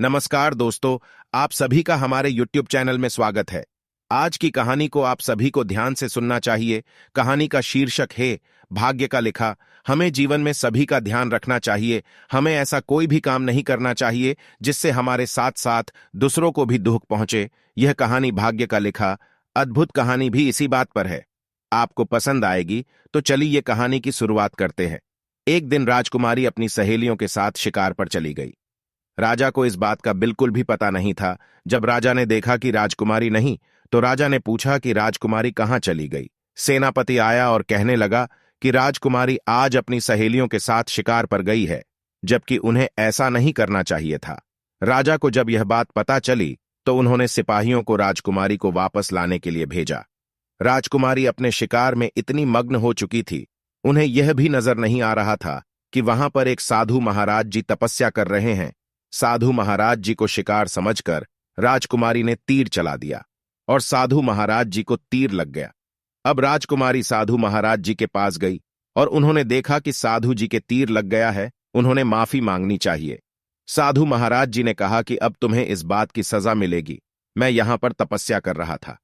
नमस्कार दोस्तों, आप सभी का हमारे YouTube चैनल में स्वागत है। आज की कहानी को आप सभी को ध्यान से सुनना चाहिए। कहानी का शीर्षक है भाग्य का लिखा। हमें जीवन में सभी का ध्यान रखना चाहिए। हमें ऐसा कोई भी काम नहीं करना चाहिए जिससे हमारे साथ साथ दूसरों को भी दुख पहुंचे। यह कहानी भाग्य का लिखा अद्भुत कहानी भी इसी बात पर है। आपको पसंद आएगी तो चलिए ये कहानी की शुरुआत करते हैं। एक दिन राजकुमारी अपनी सहेलियों के साथ शिकार पर चली गई। राजा को इस बात का बिल्कुल भी पता नहीं था। जब राजा ने देखा कि राजकुमारी नहीं, तो राजा ने पूछा कि राजकुमारी कहाँ चली गई। सेनापति आया और कहने लगा कि राजकुमारी आज अपनी सहेलियों के साथ शिकार पर गई है, जबकि उन्हें ऐसा नहीं करना चाहिए था। राजा को जब यह बात पता चली तो उन्होंने सिपाहियों को राजकुमारी को वापस लाने के लिए भेजा। राजकुमारी अपने शिकार में इतनी मग्न हो चुकी थी, उन्हें यह भी नजर नहीं आ रहा था कि वहां पर एक साधु महाराज जी तपस्या कर रहे हैं। साधु महाराज जी को शिकार समझकर राजकुमारी ने तीर चला दिया और साधु महाराज जी को तीर लग गया। अब राजकुमारी साधु महाराज जी के पास गई और उन्होंने देखा कि साधु जी के तीर लग गया है। उन्होंने माफी मांगनी चाहिए। साधु महाराज जी ने कहा कि अब तुम्हें इस बात की सजा मिलेगी। मैं यहां पर तपस्या कर रहा था,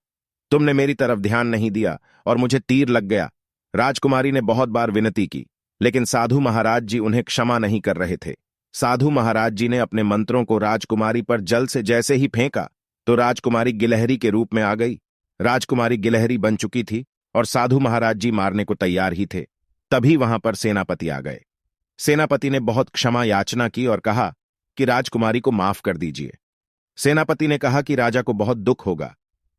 तुमने मेरी तरफ ध्यान नहीं दिया और मुझे तीर लग गया। राजकुमारी ने बहुत बार विनती की, लेकिन साधु महाराज जी उन्हें क्षमा नहीं कर रहे थे। साधु महाराज जी ने अपने मंत्रों को राजकुमारी पर जल से जैसे ही फेंका तो राजकुमारी गिलहरी के रूप में आ गई। राजकुमारी गिलहरी बन चुकी थी और साधु महाराज जी मारने को तैयार ही थे। तभी वहां पर सेनापति आ गए। सेनापति ने बहुत क्षमा याचना की और कहा कि राजकुमारी को माफ कर दीजिए। सेनापति ने कहा कि राजा को बहुत दुख होगा।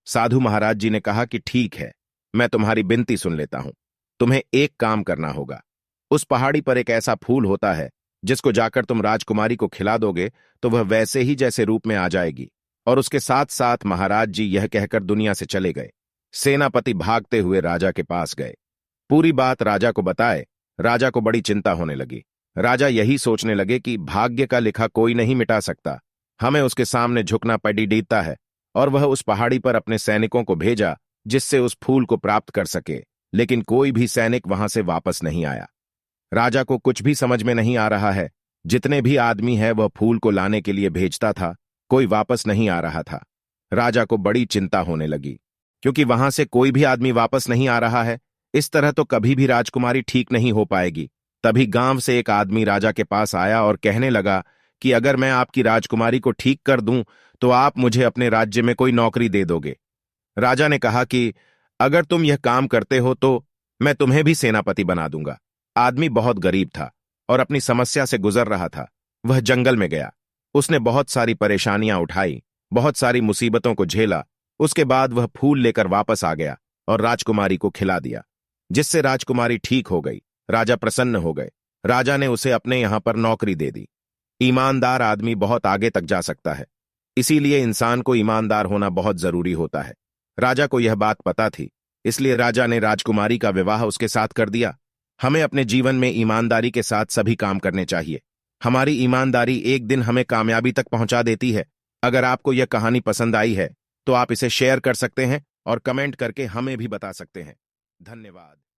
साधु महाराज जी ने कहा कि ठीक है, मैं तुम्हारी विनती सुन लेता हूं। तुम्हें एक काम करना होगा। उस पहाड़ी पर एक ऐसा फूल होता है जिसको जाकर तुम राजकुमारी को खिला दोगे तो वह वैसे ही जैसे रूप में आ जाएगी। और उसके साथ साथ महाराज जी यह कहकर दुनिया से चले गए। सेनापति भागते हुए राजा के पास गए, पूरी बात राजा को बताए। राजा को बड़ी चिंता होने लगी। राजा यही सोचने लगे कि भाग्य का लिखा कोई नहीं मिटा सकता, हमें उसके सामने झुकना पड़ता है। और वह उस पहाड़ी पर अपने सैनिकों को भेजा जिससे उस फूल को प्राप्त कर सके, लेकिन कोई भी सैनिक वहां से वापस नहीं आया। राजा को कुछ भी समझ में नहीं आ रहा है। जितने भी आदमी है वह फूल को लाने के लिए भेजता था, कोई वापस नहीं आ रहा था। राजा को बड़ी चिंता होने लगी, क्योंकि वहां से कोई भी आदमी वापस नहीं आ रहा है। इस तरह तो कभी भी राजकुमारी ठीक नहीं हो पाएगी। तभी गांव से एक आदमी राजा के पास आया और कहने लगा कि अगर मैं आपकी राजकुमारी को ठीक कर दूं तो आप मुझे अपने राज्य में कोई नौकरी दे दोगे। राजा ने कहा कि अगर तुम यह काम करते हो तो मैं तुम्हें भी सेनापति बना दूंगा। आदमी बहुत गरीब था और अपनी समस्या से गुजर रहा था। वह जंगल में गया। उसने बहुत सारी परेशानियां उठाई, बहुत सारी मुसीबतों को झेला। उसके बाद वह फूल लेकर वापस आ गया और राजकुमारी को खिला दिया, जिससे राजकुमारी ठीक हो गई। राजा प्रसन्न हो गए। राजा ने उसे अपने यहां पर नौकरी दे दी। ईमानदार आदमी बहुत आगे तक जा सकता है, इसीलिए इंसान को ईमानदार होना बहुत जरूरी होता है। राजा को यह बात पता थी, इसलिए राजा ने राजकुमारी का विवाह उसके साथ कर दिया। हमें अपने जीवन में ईमानदारी के साथ सभी काम करने चाहिए। हमारी ईमानदारी एक दिन हमें कामयाबी तक पहुंचा देती है। अगर आपको यह कहानी पसंद आई है तो आप इसे शेयर कर सकते हैं और कमेंट करके हमें भी बता सकते हैं। धन्यवाद।